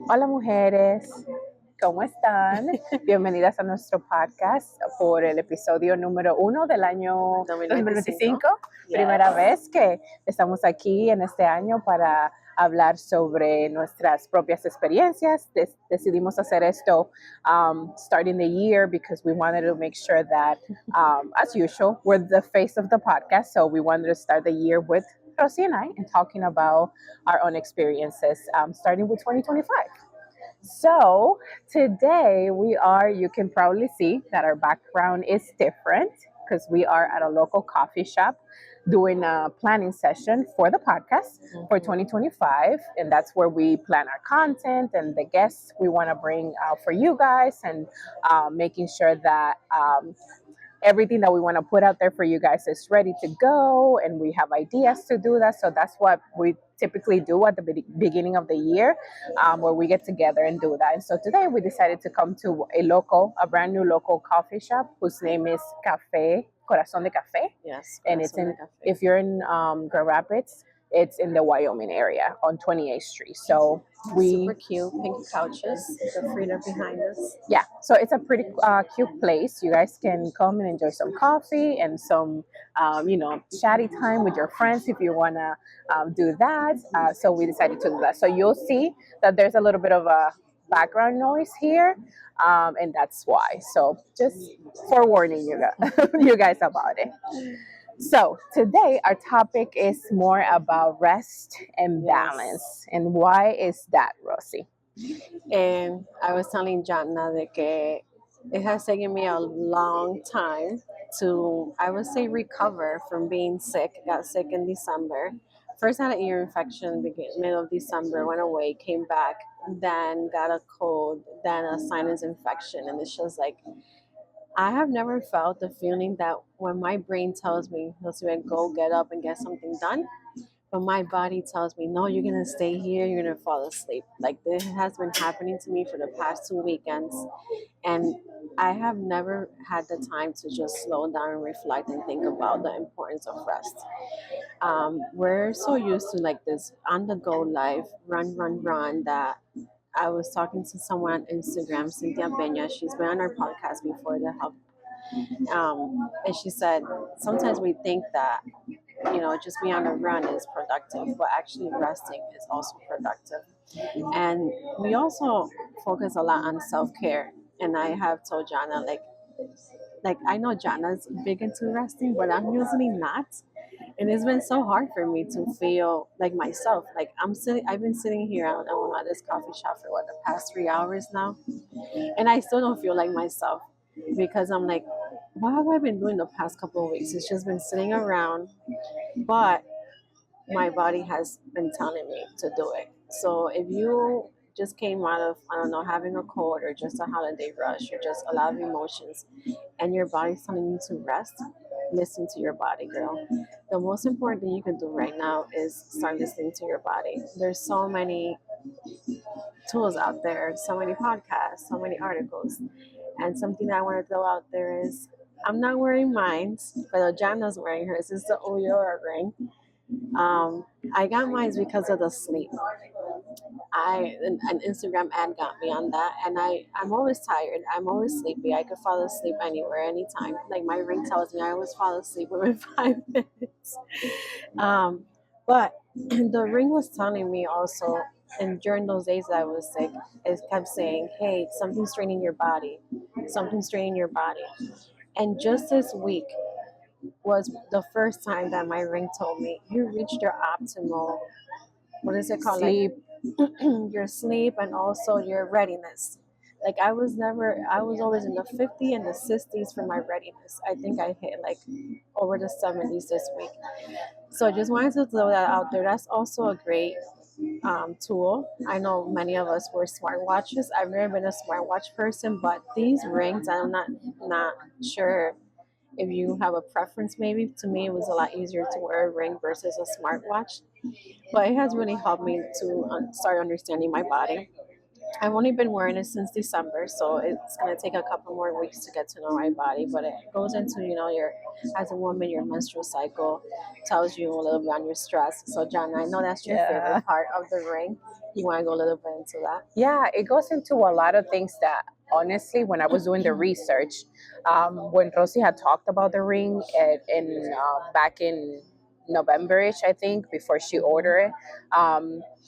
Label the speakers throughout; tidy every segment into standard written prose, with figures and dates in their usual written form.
Speaker 1: Hola mujeres, ¿cómo están? Bienvenidas a nuestro podcast por el episodio número 1 del año 2025. Primera vez que estamos aquí en este año para hablar sobre nuestras propias experiencias. Decidimos hacer esto starting the year because we wanted to make sure that, as usual, we're the face of the podcast. So we wanted to start the year with Rosie and I and talking about our own experiences, starting with 2025. So today you can probably see that our background is different because we are at a local coffee shop doing a planning session for the podcast for 2025. And that's where we plan our content and the guests we want to bring out for you guys, and making sure that everything that we want to put out there for you guys is ready to go, and we have ideas to do that. So that's what we typically do at the beginning of the year, where we get together and do that. And so today we decided to come to a brand new local coffee shop whose name is Café Corazón de Café.
Speaker 2: Yes,
Speaker 1: And it's in, if you're in Grand Rapids, it's in the Wyoming area on 28th Street. So
Speaker 2: super cute pink couches, the freedom behind us.
Speaker 1: Yeah, so it's a pretty cute place. You guys can come and enjoy some coffee and some, chatty time with your friends if you want to do that. So we decided to do that. So you'll see that there's a little bit of a background noise here, and that's why. So just forewarning you guys about it. So today our topic is more about rest and balance. And why is that, Rosie?
Speaker 2: And I was telling Jana that it has taken me a long time to, I would say, recover from being sick. Got sick in December. First had an ear infection middle of December, went away, came back, then got a cold, then a sinus infection. And it's just like, I have never felt the feeling that when my brain tells me, let's go get up and get something done, but my body tells me, no, you're going to stay here, you're going to fall asleep. Like this has been happening to me for the past 2 weekends. And I have never had the time to just slow down and reflect and think about the importance of rest. We're so used to like this on the go life, run, that I was talking to someone on Instagram, Cynthia Peña. She's been on our podcast before to help. And she said, sometimes we think that, just being on a run is productive, but actually resting is also productive. And we also focus a lot on self-care. And I have told Jana, like I know Jana's big into resting, but I'm usually not. And it's been so hard for me to feel like myself. Like I've been sitting here at this coffee shop for the past 3 hours now, and I still don't feel like myself because I'm like, what have I been doing the past couple of weeks? It's just been sitting around, but my body has been telling me to do it. So if you just came out of, I don't know, having a cold or just a holiday rush or just a lot of emotions and your body's telling you to rest, listen to your body, girl. The most important thing you can do right now is start listening to your body. There's so many tools out there, so many podcasts, so mine articles. And something that I want to throw out there is I'm not wearing mine, but Jana's wearing hers. It's the Oura ring. I got mine because of the sleep. An Instagram ad got me on that, and I'm always tired. I'm always sleepy. I could fall asleep anywhere, anytime. Like my ring tells me, I always fall asleep within 5 minutes. But the ring was telling me also, and during those days that I was sick, it kept saying, "Hey, something's straining your body. Something's straining your body." And just this week was the first time that my ring told me, "You reached your optimal, what is it called?
Speaker 1: Sleep.
Speaker 2: Like your sleep and also your readiness." Like I was always in the 50 and the 60s for my readiness. I think I hit like over the 70s this week. So I just wanted to throw that out there. That's also a great tool. I know many of us wear smartwatches. I've never been a smartwatch person, but these rings, I'm not sure if you have a preference. Maybe to me it was a lot easier to wear a ring versus a smartwatch, but it has really helped me to start understanding my body. I've only been wearing it since December, so it's gonna take a couple more weeks to get to know my body. But it goes into, your, as a woman, your menstrual cycle tells you a little bit on your stress. So John, I know that's your
Speaker 1: Yeah.
Speaker 2: favorite part of the ring. You want to go a little bit into that?
Speaker 1: Yeah, it goes into a lot of things that honestly, when I was doing the research, when Rosie had talked about the ring back in November-ish, I think, before she ordered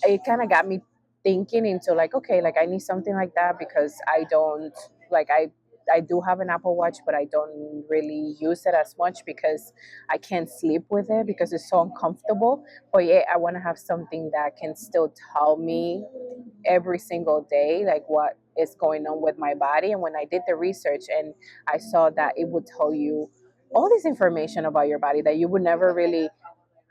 Speaker 1: it kind of got me thinking into like, okay, like I need something like that because I don't like I do have an Apple Watch, but I don't really use it as much because I can't sleep with it because it's so uncomfortable. But yeah, I want to have something that can still tell me every single day like what is going on with my body. And when I did the research and I saw that it would tell you all this information about your body that you would never really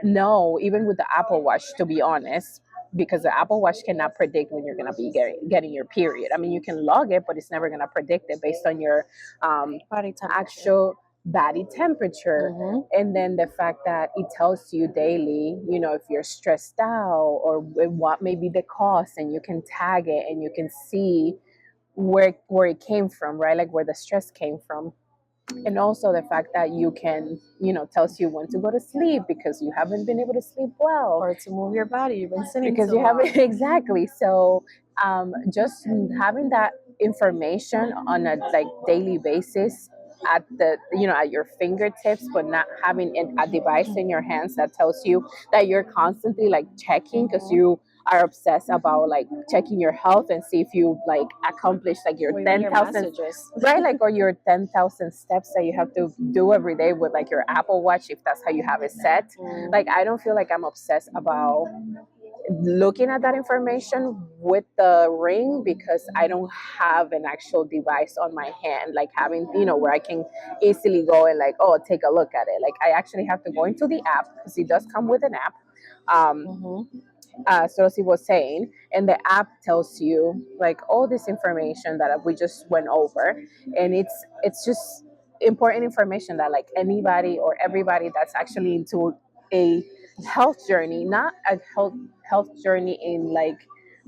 Speaker 1: know, even with the Apple Watch, to be honest, because the Apple Watch cannot predict when you're going to be getting your period. I mean, you can log it, but it's never going to predict it based on your
Speaker 2: Body temperature.
Speaker 1: actual body temperature. And then the fact that it tells you daily, if you're stressed out or what may be the cause, and you can tag it and you can see where it came from, right? Like where the stress came from. And also the fact that you can, tells you when to go to sleep because you haven't been able to sleep well,
Speaker 2: or to move your body. You've been sitting
Speaker 1: because
Speaker 2: too
Speaker 1: you haven't
Speaker 2: long.
Speaker 1: exactly. So just having that information on a like daily basis at the at your fingertips, but not having a device in your hands that tells you that you're constantly like checking because you are obsessed about like checking your health and see if you like accomplish like your
Speaker 2: Or even your
Speaker 1: 10,000
Speaker 2: messages.
Speaker 1: right, like, or your 10,000 steps that you have to do every day with like your Apple Watch, if that's how you have it set. Like, I don't feel like I'm obsessed about looking at that information with the ring because I don't have an actual device on my hand, like having, where I can easily go and like, oh, take a look at it. Like, I actually have to go into the app because it does come with an app. So as he was saying, and the app tells you like all this information that we just went over, and it's just important information that like anybody or everybody that's actually into a health journey, not a health journey in like,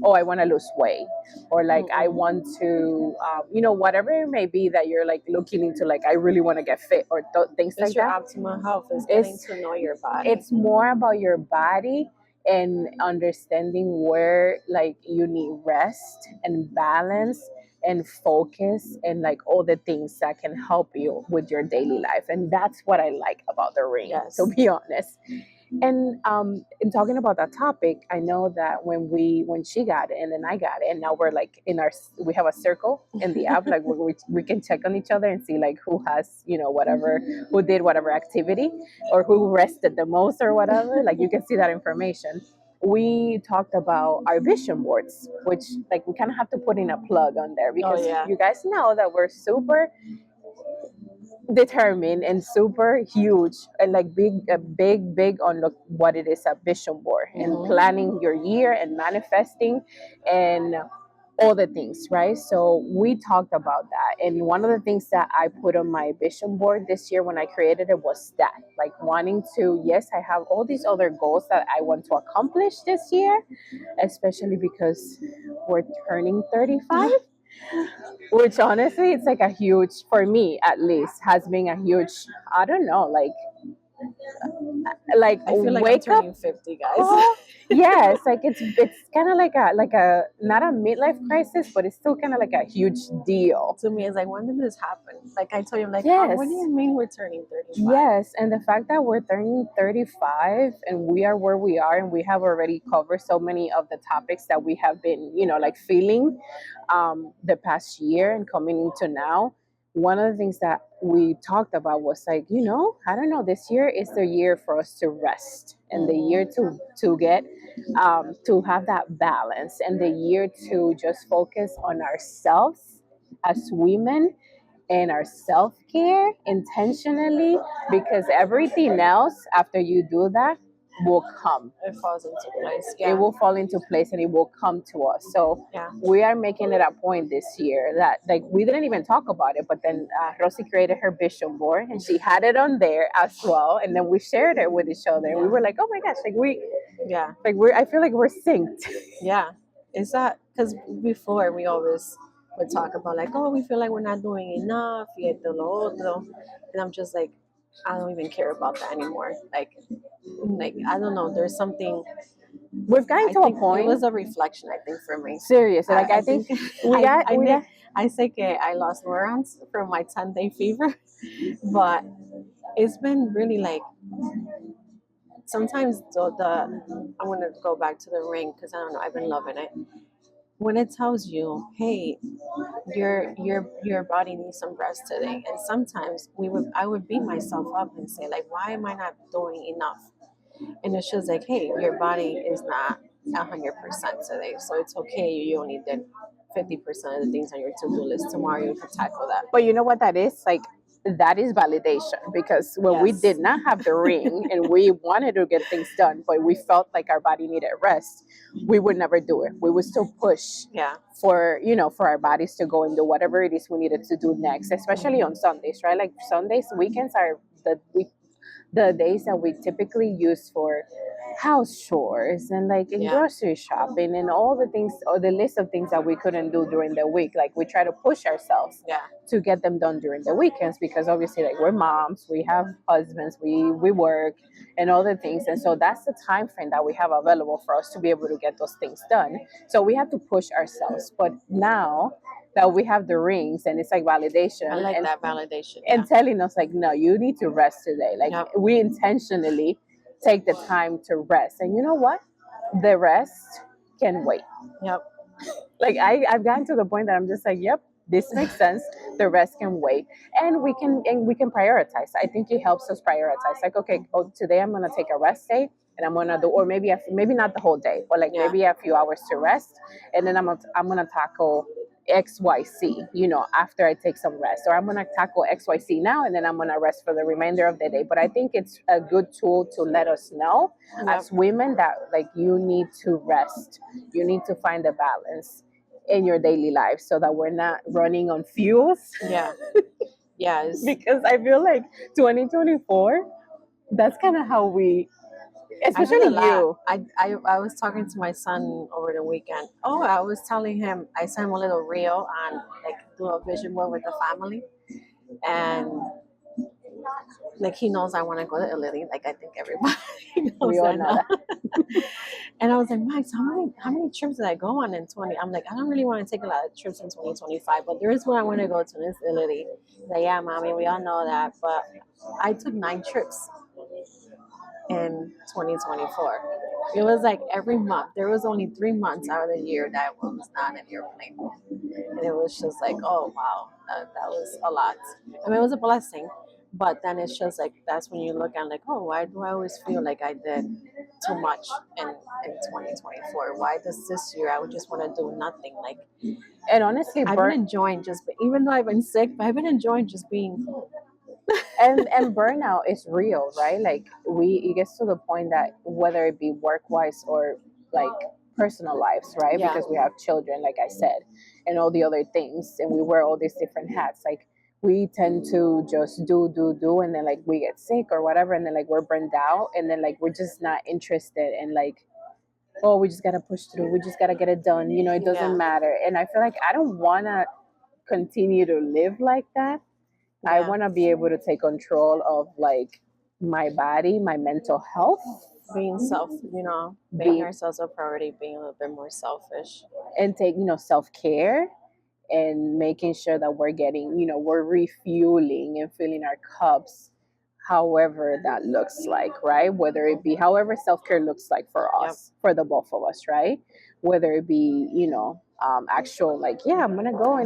Speaker 1: oh, I want to lose weight, or like I want to whatever it may be that you're like looking into, like I really want to get fit or things
Speaker 2: It's
Speaker 1: like
Speaker 2: your
Speaker 1: that.
Speaker 2: optimal health is getting to know your body.
Speaker 1: It's more about your body and understanding where like you need rest and balance and focus and like all the things that can help you with your daily life. And that's what I like about the ring,
Speaker 2: Yes.
Speaker 1: to be honest. And in talking about that topic, I know that when she got it and then I got it, and now we're like we have a circle in the app, like we can check on each other and see like who has who did whatever activity or who rested the most or whatever. Like you can see that information. We talked about our vision boards, which like we kind of have to put in a plug on there because you guys know that we're super determined and super huge and like big on what it is, a vision board and planning your year and manifesting and all the things, right? So we talked about that, and one of the things that I put on my vision board this year when I created it was that, like, wanting to, yes, I have all these other goals that I want to accomplish this year, especially because we're turning 35. Which honestly, it's like a huge, for me at least, has been a huge, I don't know, like
Speaker 2: I feel like
Speaker 1: wake
Speaker 2: I'm turning
Speaker 1: up
Speaker 2: 50, guys.
Speaker 1: call. Yes, like it's kind of like a not a midlife crisis, but it's still kind of like a huge deal.
Speaker 2: To me, it's like, when did this happen? Like I told you, I'm like,
Speaker 1: Yes.
Speaker 2: what do you mean we're turning 35?
Speaker 1: Yes, and the fact that we're turning 35 and we are where we are and we have already covered so many of the topics that we have been, like feeling the past year and coming into now. One of the things that we talked about was like, I don't know, this year is the year for us to rest and the year to get to have that balance and the year to just focus on ourselves as women and our self-care intentionally, because everything else after you do that will come.
Speaker 2: It falls into place.
Speaker 1: It will fall into place and it will come to us. So we are making it a point this year that like we didn't even talk about it, but then Rosie created her vision board and she had it on there as well, and then we shared it with each other and we were like, oh my gosh, like we're I feel like we're synced.
Speaker 2: Yeah. Is that because before we always would talk about like, oh, we feel like we're not doing enough, y esto, lo otro. And I'm just like, I don't even care about that anymore. Like I don't know. There's something.
Speaker 1: We've gotten
Speaker 2: I
Speaker 1: to a
Speaker 2: think it
Speaker 1: point.
Speaker 2: was a reflection. I think for me.
Speaker 1: Seriously, like I think we got.
Speaker 2: I say que I lost neurons from my 10-day fever, but it's been really like sometimes I'm gonna go back to the ring because I don't know, I've been loving it. When it tells you, hey, your body needs some rest today, and sometimes I would beat myself up and say like, why am I not doing enough? And it's just like, hey, your body is not 100% today, so it's okay. You only did 50% of the things on your to-do list. Tomorrow you can tackle that.
Speaker 1: But you know what that is? Like that is validation because when we
Speaker 2: Yes.
Speaker 1: did not have the ring and we wanted to get things done, but we felt like our body needed rest, we would never do it. We would still push
Speaker 2: Yeah.
Speaker 1: for, you know, for our bodies to go and do whatever it is we needed to do next, especially on Sundays, right? Like Sundays, weekends are the days that we typically use for house chores and like in grocery shopping and all the things or the list of things that we couldn't do during the week. Like we try to push ourselves to get them done during the weekends because obviously like we're moms, we have husbands, we work and all the things. And so that's the time frame that we have available for us to be able to get those things done. So we have to push ourselves. But now that we have the rings and it's like validation.
Speaker 2: I like that validation.
Speaker 1: And telling us like, no, you need to rest today. Like we intentionally take the time to rest. And you know what? The rest can wait.
Speaker 2: Yep.
Speaker 1: Like I've gotten to the point that I'm just like, yep, this makes sense. The rest can wait. And we can prioritize. I think it helps us prioritize. Like, okay, today I'm gonna take a rest day and I'm gonna do, or maybe not the whole day, but like maybe a few hours to rest, and then I'm gonna tackle XYZ, you know, after I take some rest, or I'm gonna tackle XYZ now, and then I'm gonna rest for the remainder of the day. But I think it's a good tool to let us know as women that like you need to rest, you need to find a balance in your daily life so that we're not running on fuels.
Speaker 2: Yeah. Yes.
Speaker 1: Because I feel like 2024, that's kind of how we, especially you.
Speaker 2: I was talking to my son over the weekend. Oh, I was telling him, I sent him a little reel on like do a vision board with the family, and like he knows I want to go to Italy. Like I think everybody knows
Speaker 1: We all know
Speaker 2: that. And I was like, Max, how many trips did I go on in 20? I'm like, I don't really want to take a lot of trips in 2025, but there is one I want to go to, and it's Italy. Like, yeah, mommy, we all know that, but I took 9 trips in 2024. It was like every month. There was only 3 months out of the year that I was not in the airplane, and it was just like, oh wow, that was a lot. I mean, it was a blessing, but then it's just like that's when you look at like, oh, why do I always feel like I did too much in 2024? Why does this year I would just want to do nothing? Like,
Speaker 1: and honestly,
Speaker 2: I've been enjoying even though I've been sick, but I've been enjoying just being home.
Speaker 1: and burnout is real, right? Like it gets to the point that whether it be work wise or like personal lives, right? Because we have children, like I said, and all the other things, and we wear all these different hats. Like we tend to just do, and then like we get sick or whatever, and then like we're burned out, and then like we're just not interested in like, oh, we just gotta push through, we just gotta get it done, you know, it doesn't matter. And I feel like I don't wanna continue to live like that. I want to be able to take control of like my body, my mental health,
Speaker 2: being making ourselves a priority, being a little bit more selfish,
Speaker 1: and take, you know, self-care and making sure that we're getting, you know, we're refueling and filling our cups however that looks like, right? Whether it be however self-care looks like for us, for the both of us, right? Whether it be, you know, actual like, yeah, I'm gonna go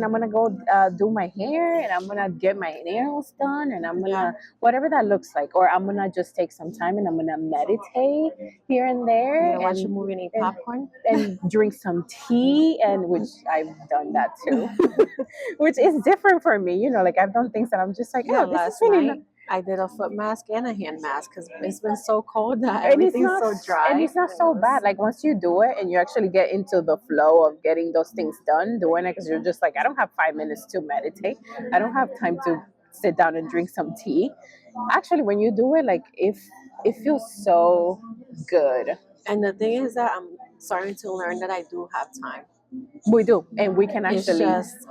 Speaker 1: do my hair, and I'm gonna get my nails done, and I'm gonna whatever that looks like, or I'm gonna just take some time and I'm gonna meditate here and there,
Speaker 2: and watch a movie and eat popcorn
Speaker 1: and drink some tea, and which I've done that too, which is different for me, you know, like I've done things that I'm just like, oh, this is really
Speaker 2: night, I did a foot mask and a hand mask because it's been so cold that everything's so dry.
Speaker 1: And it's not so bad. Like once you do it and you actually get into the flow of getting those things done, doing it because you're just like, I don't have 5 minutes to meditate. I don't have time to sit down and drink some tea. Actually, when you do it, like it feels so good.
Speaker 2: And the thing is that starting to learn that I do have time.
Speaker 1: We do, and we can
Speaker 2: It's
Speaker 1: actually
Speaker 2: just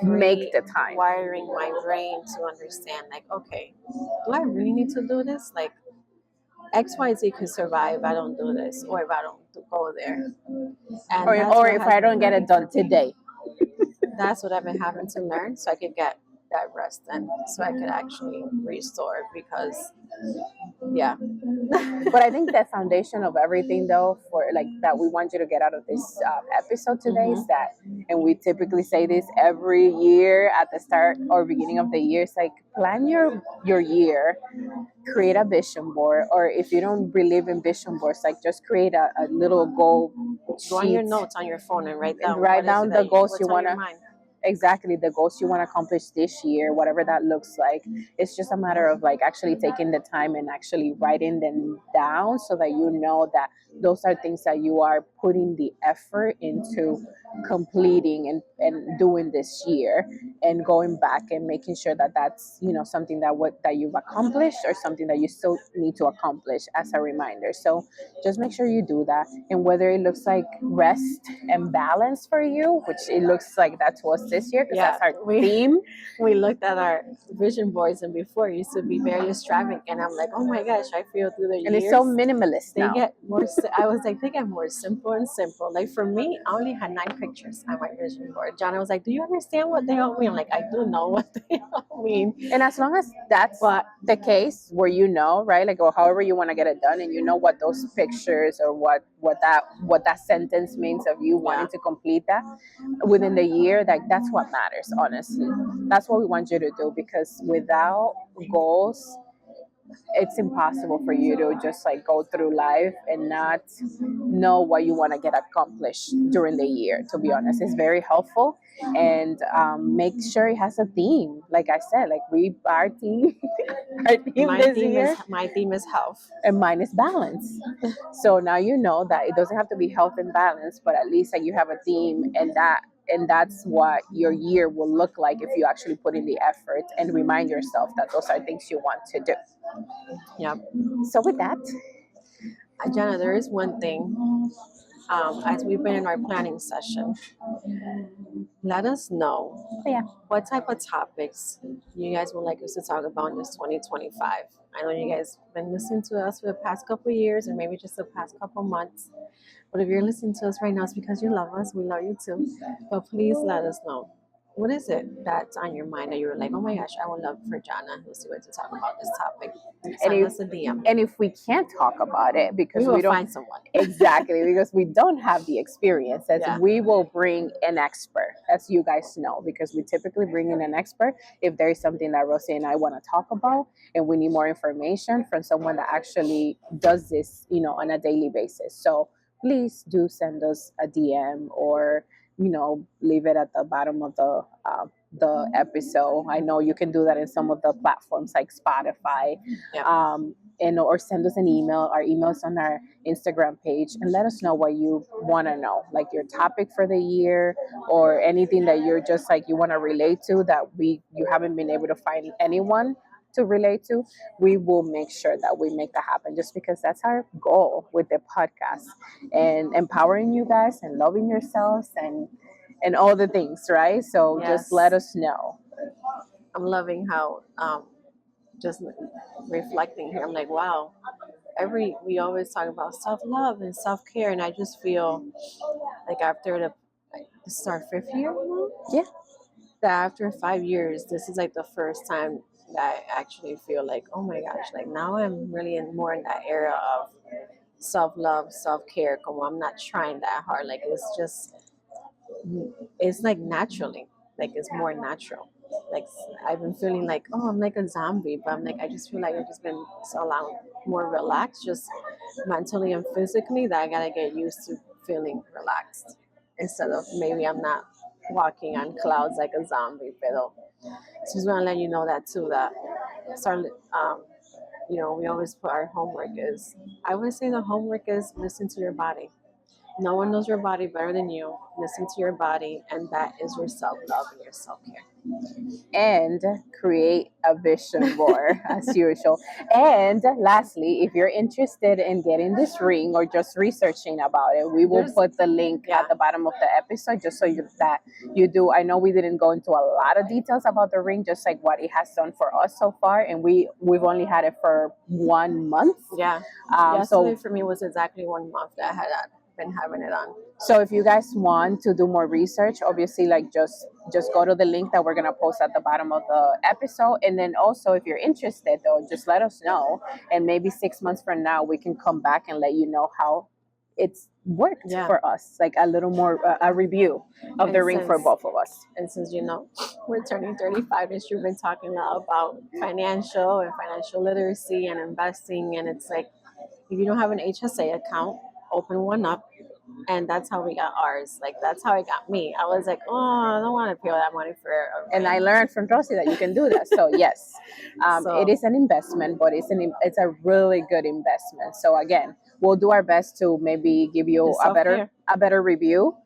Speaker 1: make the time.
Speaker 2: wiring my brain to understand, like, okay, do I really need to do this? Like, XYZ could survive if I don't do this, or if I don't go there. And
Speaker 1: Or if I don't get it done today.
Speaker 2: That's what I've been having to learn, so I could get that rest in, so I could actually restore. Because, yeah.
Speaker 1: But I think the foundation of everything, though, for like that we want you to get out of this episode today is that, and we typically say this every year at the start or beginning of the year, it's like plan your year, create a vision board, or if you don't believe in vision boards, like just create a little goal sheet.
Speaker 2: Go on your notes on your phone and write
Speaker 1: down the goals you want to.
Speaker 2: mind.
Speaker 1: Exactly, the goals you want to accomplish this year, whatever that looks like. It's just a matter of like actually taking the time and actually writing them down so that you know that those are things that you are putting the effort into completing and doing this year, and going back and making sure that that's, you know, something that you've accomplished or something that you still need to accomplish as a reminder. So just make sure you do that. And whether it looks like rest and balance for you, which it looks like that to us this year, because that's our theme.
Speaker 2: We looked at our vision boards, and before it used to be very extravagant, and I'm like, oh my gosh, I feel through the years,
Speaker 1: and it's so minimalist
Speaker 2: they
Speaker 1: now.
Speaker 2: get more. I was like, they get more simple and simple. Like for me, I only had 9 pictures on my vision board. Jana was like, do you understand what they all mean? I'm like, I do know what they all mean.
Speaker 1: And as long as that's the case, where you know, right, like, or however you want to get it done, and you know what those pictures or what that sentence means of you wanting to complete that within the year, like that's what matters. Honestly, that's what we want you to do, because without goals, it's impossible for you to just like go through life and not know what you want to get accomplished during the year. To be honest, it's very helpful. And make sure it has a theme. Like I said, like our theme
Speaker 2: my theme is health,
Speaker 1: and mine is balance. So now you know that it doesn't have to be health and balance, but at least like you have a theme, and that's what your year will look like if you actually put in the effort and remind yourself that those are things you want to do.
Speaker 2: Yeah.
Speaker 1: So with that,
Speaker 2: Jana, there is one thing. As we've been in our planning session, let us know what type of topics you guys would like us to talk about in this 2025. I know you guys have been listening to us for the past couple of years, or maybe just the past couple months. But if you're listening to us right now, it's because you love us. We love you too. But please let us know. What is it that's on your mind that you're like, oh my gosh, I would love for Jana to talk about this topic? Send us a DM.
Speaker 1: And if we can't talk about it because
Speaker 2: we don't find someone.
Speaker 1: Exactly, because we don't have the experience, we will bring an expert, as you guys know, because we typically bring in an expert if there is something that Rosie and I want to talk about, and we need more information from someone that actually does this, you know, on a daily basis. So please do send us a DM, or leave it at the bottom of the episode. I know you can do that in some of the platforms like Spotify, or send us an email. Our email is on our Instagram page, and let us know what you want to know, like your topic for the year, or anything that you're just like you want to relate to that you haven't been able to find anyone to relate to. We will make sure that we make that happen, just because that's our goal with the podcast, and empowering you guys and loving yourselves and all the things, right? So just let us know.
Speaker 2: I'm loving how just reflecting here, I'm like, wow, we always talk about self-love and self-care, and I just feel like after this is our 5th year now?
Speaker 1: Yeah.
Speaker 2: That after 5 years, this is like the first time that I actually feel like, oh my gosh, like now I'm really more in that era of self-love, self-care. Como I'm not trying that hard. Like it's like naturally, like it's more natural. Like I've been feeling like, oh, I'm like a zombie, but I'm like, I just feel like I've just been so more relaxed, just mentally and physically, that I gotta get used to feeling relaxed instead of maybe I'm not walking on clouds like a zombie. Pero so just want to let you know that too. That we always put our homework is. I would say the homework is listen to your body. No one knows your body better than you. Listen to your body, and that is your self love and your self care.
Speaker 1: And create a vision board as usual. And lastly, if you're interested in getting this ring or just researching about it, we will put the link at the bottom of the episode just so that you do. I know we didn't go into a lot of details about the ring, just like what it has done for us so far, and we've only had it for 1 month.
Speaker 2: Yesterday for me was exactly 1 month that I had been having it on.
Speaker 1: So if you guys want to do more research, obviously, like just go to the link that we're gonna post at the bottom of the episode. And then also, if you're interested, though, just let us know, and maybe 6 months from now we can come back and let you know how it's worked for us, like a little more a review of the ring for both of us.
Speaker 2: And since we're turning 35, and you've been talking a lot about financial literacy and investing, and it's like, if you don't have an HSA account, open one up. And that's how we got ours. Like, that's how it got me. I was like, oh, I don't want to pay all that money for a ring.
Speaker 1: And I learned from Rosie that you can do that. So yes, it is an investment, but it's a really good investment. So again, we'll do our best to maybe give you a better review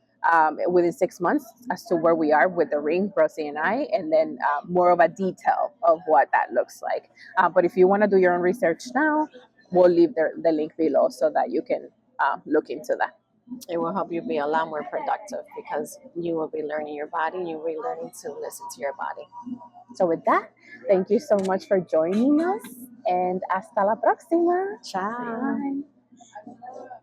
Speaker 1: within 6 months as to where we are with the ring, Rosie and I, and then more of a detail of what that looks like. But if you want to do your own research now, we'll leave the link below so that you can look into that.
Speaker 2: It will help you be a lot more productive because you will be learning your body, and you will be learning to listen to your body.
Speaker 1: So with that, thank you so much for joining us, and hasta la próxima.
Speaker 2: Ciao.
Speaker 1: Bye.